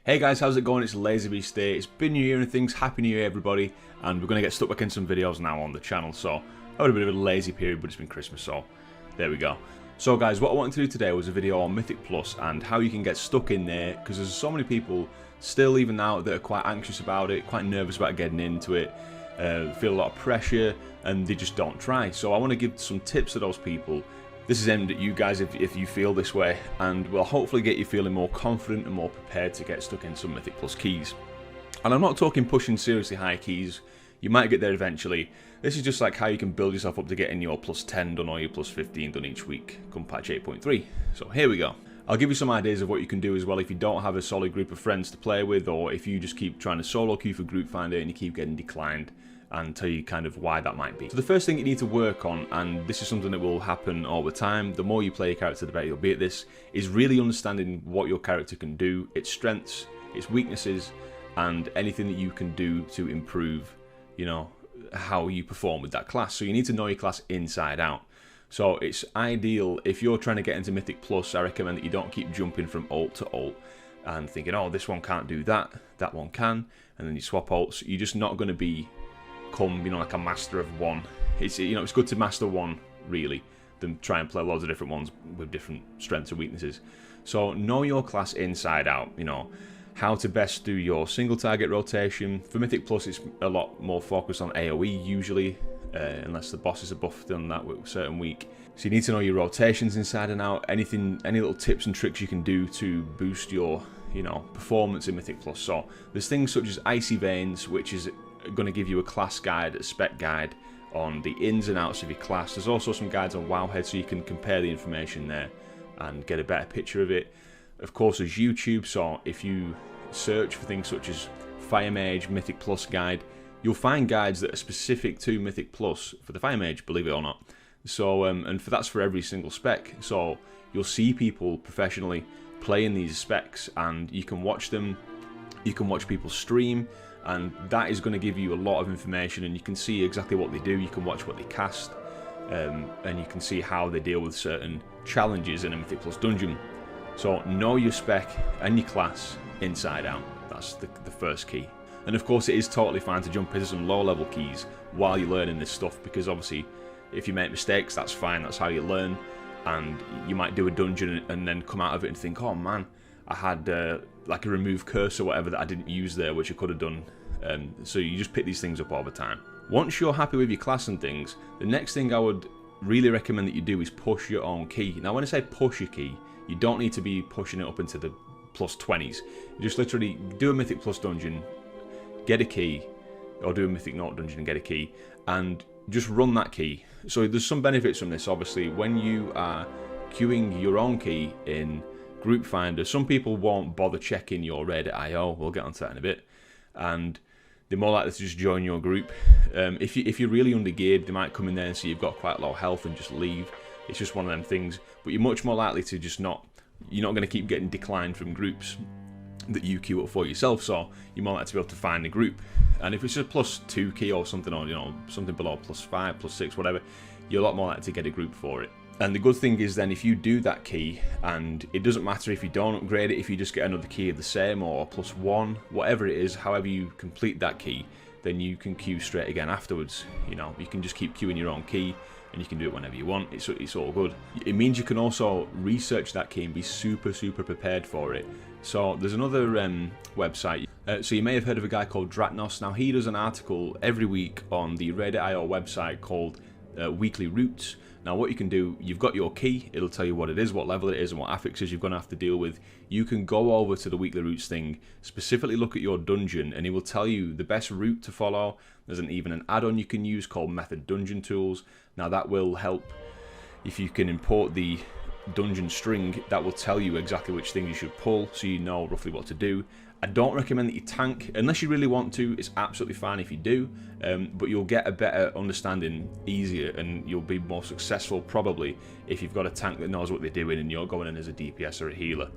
Hey guys, how's it going? It's LazyBeast here. It's been New Year and things. Happy New Year everybody, and we're going to get stuck back in some videos now on the channel. So I had a bit of a lazy period, but it's been Christmas, so there we go. So guys, what I wanted to do today was a video on Mythic Plus and how you can get stuck in there, because there's so many people still even now that are quite anxious about it, quite nervous about getting into it, feel a lot of pressure, and they just don't try. So I want to give some tips to those people. This is aimed at you guys if you feel this way, and will hopefully get you feeling more confident and more prepared to get stuck in some Mythic Plus keys. And I'm not talking pushing seriously high keys, you might get there eventually. This is just like how you can build yourself up to getting your plus 10 done or your plus 15 done each week come patch 8.3. So here we go. I'll give you some ideas of what you can do as well if you don't have a solid group of friends to play with, or if you just keep trying to solo queue for Group Finder and you keep getting declined, and tell you kind of why that might be. So the first thing you need to work on, and this is something that will happen all the time, the more you play your character the better you'll be at this, is really understanding what your character can do, its strengths, its weaknesses, and anything that you can do to improve, you know, how you perform with that class. So you need to know your class inside out. So it's ideal if you're trying to get into Mythic Plus, I recommend that you don't keep jumping from ult to ult and thinking, oh, this one can't do that, that one can, and then you swap ults. You're just not going to become, you know, like a master of one. It's, you know, it's good to master one really than try and play loads of different ones with different strengths and weaknesses. So know your class inside out, you know, how to best do your single target rotation. For Mythic Plus it's a lot more focused on AoE usually, unless the bosses are buffed on that with a certain week. So you need to know your rotations inside and out, any little tips and tricks you can do to boost your, you know, performance in Mythic Plus. So there's things such as Icy Veins, which is going to give you a class guide, a spec guide on the ins and outs of your class. There's also some guides on Wowhead so you can compare the information there and get a better picture of it. Of course there's YouTube, so if you search for things such as Fire Mage Mythic Plus guide, you'll find guides that are specific to Mythic Plus for the Fire Mage, believe it or not. So and that's for every single spec. So you'll see people professionally playing these specs and you can watch them, you can watch people stream, and that is going to give you a lot of information, and you can see exactly what they do, you can watch what they cast, and you can see how they deal with certain challenges in a Mythic Plus dungeon. So know your spec and your class inside out. That's the first key. And of course it is totally fine to jump into some low level keys while you're learning this stuff, because obviously if you make mistakes, that's fine, that's how you learn. And you might do a dungeon and then come out of it and think, oh man, I had like a remove curse or whatever that I didn't use there, which I could have done. So you just pick these things up all the time. Once you're happy with your class and things, the next thing I would really recommend that you do is push your own key. Now when I say push your key, you don't need to be pushing it up into the plus 20s. You just literally do a Mythic Plus dungeon, get a key, or do a Mythic Note dungeon and get a key, and just run that key. So there's some benefits from this. Obviously when you are queuing your own key in Group Finder, some people won't bother checking your raid at IO, we'll get onto that in a bit, and they're more likely to just join your group. If you're really undergeared, they might come in there and see you've got quite low health and just leave. It's just one of them things, but you're much more likely to just not, you're not going to keep getting declined from groups that you queue up for yourself, so you're more likely to be able to find a group. And if it's a plus 2 key or something, or you know, something below plus 5, plus 6, whatever, you're a lot more likely to get a group for it. And the good thing is then if you do that key, and it doesn't matter if you don't upgrade it, if you just get another key of the same or plus 1, whatever it is, however you complete that key, then you can queue straight again afterwards. You know, you can just keep queuing your own key and you can do it whenever you want. It's all good. It means you can also research that key and be super prepared for it. So there's another website, so you may have heard of a guy called Dratnos. Now he does an article every week on the Reddit.io website called Weekly Routes. Now what you can do, you've got your key, it'll tell you what it is, what level it is, and what affixes you're going to have to deal with. You can go over to the Weekly Routes thing, specifically look at your dungeon, and it will tell you the best route to follow. There's even an add-on you can use called Method Dungeon Tools. Now that will help if you can import the dungeon string, that will tell you exactly which thing you should pull, so you know roughly what to do. I don't recommend that you tank, unless you really want to. It's absolutely fine if you do, but you'll get a better understanding easier, and you'll be more successful probably if you've got a tank that knows what they're doing and you're going in as a DPS or a healer.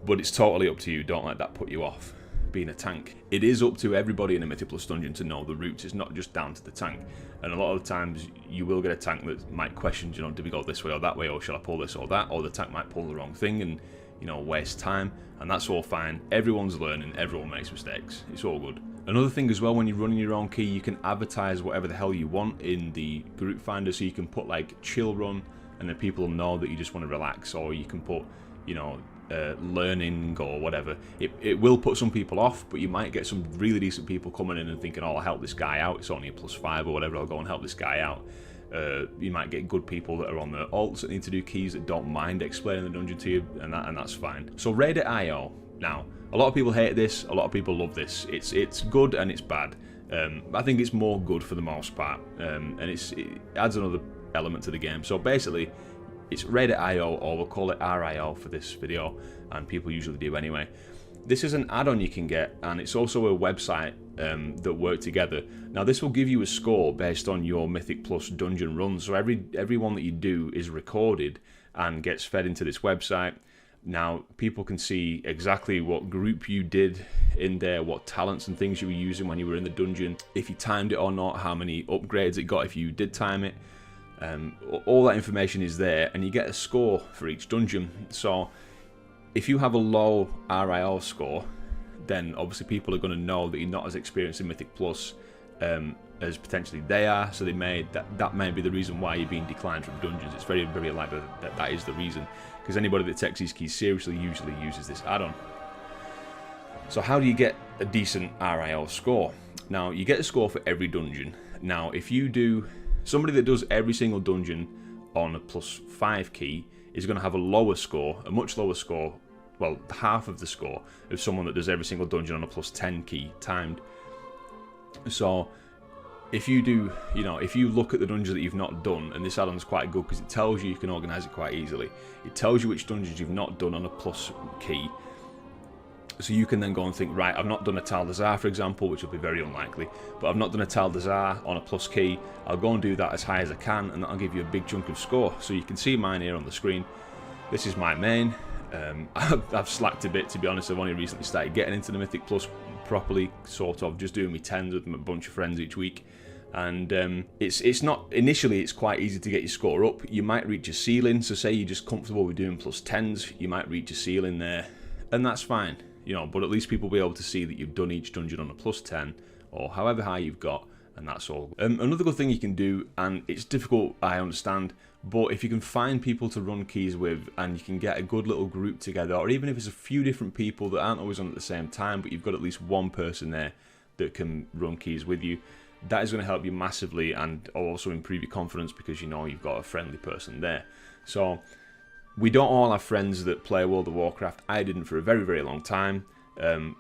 But it's totally up to you, don't let that put you off being a tank. It is up to everybody in a Mythic Plus dungeon to know the routes. It's not just down to the tank, and a lot of the times you will get a tank that might question, you know, do we go this way or that way, or shall I pull this or that, or the tank might pull the wrong thing, and you know, waste time, and that's all fine. Everyone's learning, everyone makes mistakes, it's all good. Another thing as well, when you're running your own key, you can advertise whatever the hell you want in the group finder, so you can put like chill run, and then people will know that you just want to relax, or you can put, you know, learning or whatever. It will put some people off, but you might get some really decent people coming in and thinking, oh, I'll help this guy out, it's only a +5 or whatever, I'll go and help this guy out. You might get good people that are on the alts that need to do keys that don't mind explaining the dungeon to you, and that's fine. So raid.io. Now, a lot of people hate this, a lot of people love this. It's good and it's bad. I think it's more good for the most part, and it adds another element to the game. So basically, it's raid.io, or we'll call it RIO for this video, and people usually do anyway. This is an add-on you can get, and it's also a website that work together. Now, this will give you a score based on your Mythic Plus dungeon runs. So every one that you do is recorded and gets fed into this website. Now, people can see exactly what group you did in there, what talents and things you were using when you were in the dungeon, if you timed it or not, how many upgrades it got if you did time it. All that information is there, and you get a score for each dungeon. So if you have a low RIO score, then obviously people are going to know that you're not as experienced in Mythic Plus as potentially they are, so that may be the reason why you're being declined from dungeons. It's very, very likely that is the reason, because anybody that takes these keys seriously usually uses this add-on. So how do you get a decent RIO score? Now, you get a score for every dungeon. Now, if you do, somebody that does every single dungeon on a +5 key is going to have a lower score, a much lower score, well, half of the score of someone that does every single dungeon on a +10 key timed. So if you do, you know, if you look at the dungeons that you've not done, and this add-on is quite good because it tells you can organise it quite easily. It tells you which dungeons you've not done on a plus key, so you can then go and think, right, I've not done a Tal Dazar, for example, which will be very unlikely, but I've not done a Tal Dazar on a plus key. I'll go and do that as high as I can, and that'll give you a big chunk of score. So you can see mine here on the screen. This is my main. I've slacked a bit, to be honest. I've only recently started getting into the Mythic Plus properly, sort of just doing me 10s with a bunch of friends each week. And it's not, initially it's quite easy to get your score up. You might reach a ceiling, so say you're just comfortable with doing +10s, you might reach a ceiling there, and that's fine, you know, but at least people will be able to see that you've done each dungeon on a +10 or however high you've got, and that's all. Another good thing you can do, and it's difficult, I understand, but if you can find people to run keys with, and you can get a good little group together, or even if it's a few different people that aren't always on at the same time, but you've got at least one person there that can run keys with you, that is going to help you massively, and also improve your confidence because you know you've got a friendly person there. So we don't all have friends that play World of Warcraft. I didn't for a very, very long time.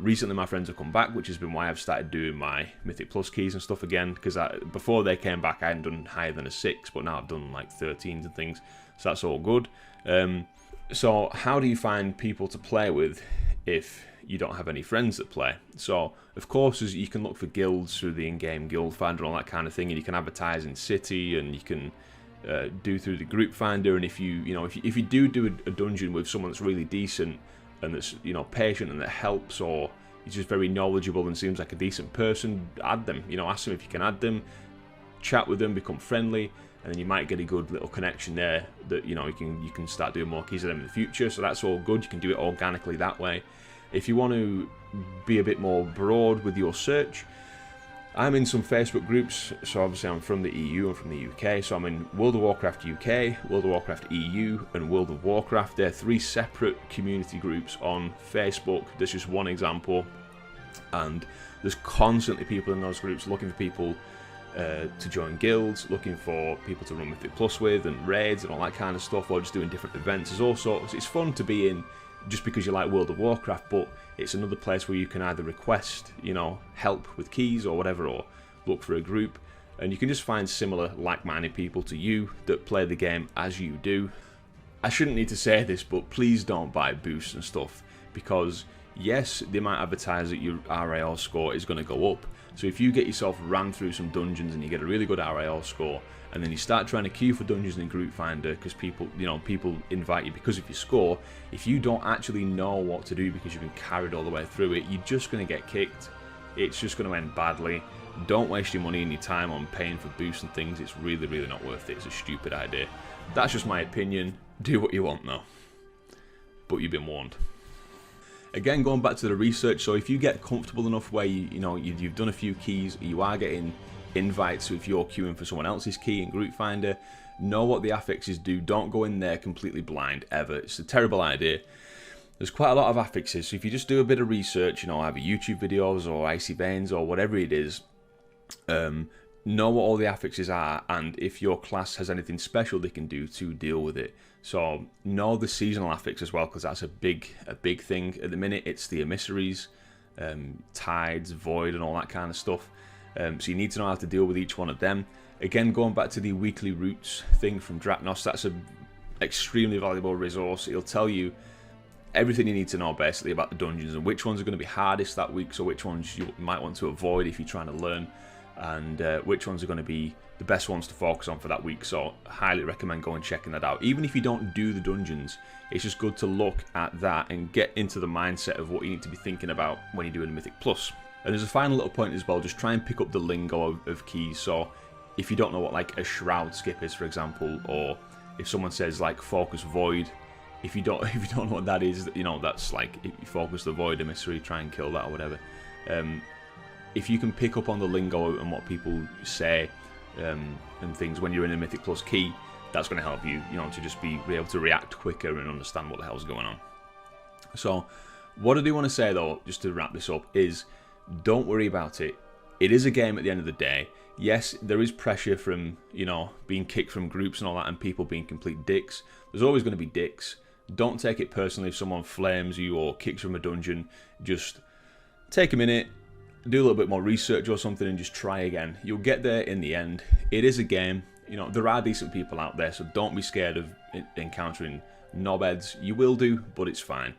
Recently my friends have come back, which has been why I've started doing my Mythic Plus keys and stuff again, because before they came back I hadn't done higher than a 6, but now I've done like 13s and things, so that's all good. So how do you find people to play with if you don't have any friends that play? So of course you can look for guilds through the in-game guild finder and all that kind of thing, and you can advertise in city, and you can do through the group finder. And if you do a dungeon with someone that's really decent and that's, you know, patient and that helps, or he's just very knowledgeable and seems like a decent person, add them, you know, ask them if you can add them, chat with them, become friendly, and then you might get a good little connection there that, you know, you can start doing more keys with them in the future. So that's all good. You can do it organically that way. If you want to be a bit more broad with your search, I'm in some Facebook groups. So obviously I'm from the EU, I'm from the UK, so I'm in World of Warcraft UK, World of Warcraft EU, and World of Warcraft. They're 3 separate community groups on Facebook. There's just one example, and there's constantly people in those groups looking for people to join guilds, looking for people to run Mythic Plus with, and raids and all that kind of stuff, or just doing different events. There's all sorts. It's fun to be in just because you like World of Warcraft, but it's another place where you can either request, you know, help with keys or whatever, or look for a group, and you can just find similar like-minded people to you that play the game as you do. I shouldn't need to say this, but please don't buy boosts and stuff, because yes, they might advertise that your RIO score is going to go up. So if you get yourself ran through some dungeons and you get a really good RIO score, and then you start trying to queue for dungeons in Group Finder because people invite you because of your score, if you don't actually know what to do because you've been carried all the way through it, you're just going to get kicked. It's just going to end badly. Don't waste your money and your time on paying for boosts and things. It's really, really not worth it. It's a stupid idea. That's just my opinion. Do what you want though. but you've been warned. Again, going back to the research, so if you get comfortable enough where you've done a few keys, you are getting invites if you're queuing for someone else's key in Group Finder, know what the affixes do. Don't go in there completely blind ever. It's a terrible idea. There's quite a lot of affixes, so if you just do a bit of research, either YouTube videos or Icy Veins or whatever it is, know what all the affixes are, and if your class has anything special they can do to deal with it. So know the seasonal affix as well, because that's a big thing at the minute. It's the emissaries, tides, void, and all that kind of stuff. So you need to know how to deal with each one of them. Again, going back to the weekly routes thing from Drachnos, that's an extremely valuable resource. It'll tell you everything you need to know basically about the dungeons and which ones are going to be hardest that week, so which ones you might want to avoid if you're trying to learn, and which ones are going to be the best ones to focus on for that week. So I highly recommend going and checking that out. Even if you don't do the dungeons, it's just good to look at that and get into the mindset of what you need to be thinking about when you're doing Mythic Plus. And there's a final little point as well, just try and pick up the lingo of keys. So if you don't know what like a shroud skip is, for example, or if someone says like focus void, if you don't know what that is, that's like if you focus the void emissary, try and kill that or whatever. If you can pick up on the lingo and what people say and things when you're in a Mythic Plus key, that's going to help you, to just be able to react quicker and understand what the hell's going on. So what I do want to say though, just to wrap this up, is don't worry about it. It is a game at the end of the day. Yes, there is pressure from, being kicked from groups and all that, and people being complete dicks. There's always going to be dicks. Don't take it personally if someone flames you or kicks from a dungeon. Just take a minute, do a little bit more research or something, and just try again. You'll get there in the end. It is a game. There are decent people out there, so don't be scared of encountering knobheads. You will do, but it's fine.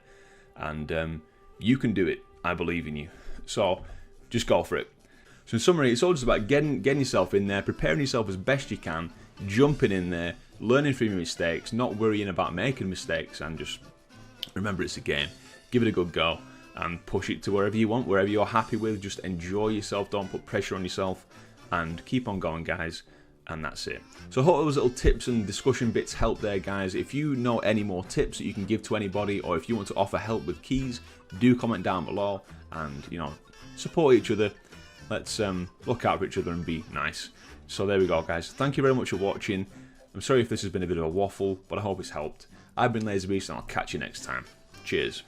And you can do it. I believe in you. So just go for it. So in summary, it's all just about getting yourself in there, preparing yourself as best you can, jumping in there, learning from your mistakes, not worrying about making mistakes, and just remember it's a game. Give it a good go and push it to wherever you want, wherever you're happy with. Just enjoy yourself, don't put pressure on yourself, and keep on going, guys. And that's it. So I hope those little tips and discussion bits help there, guys. If you know any more tips that you can give to anybody, or if you want to offer help with keys, do comment down below, and support each other. Let's look out for each other and be nice. So there we go, guys. Thank you very much for watching. I'm sorry if this has been a bit of a waffle, but I hope it's helped. I've been LazyBeast, and I'll catch you next time. Cheers.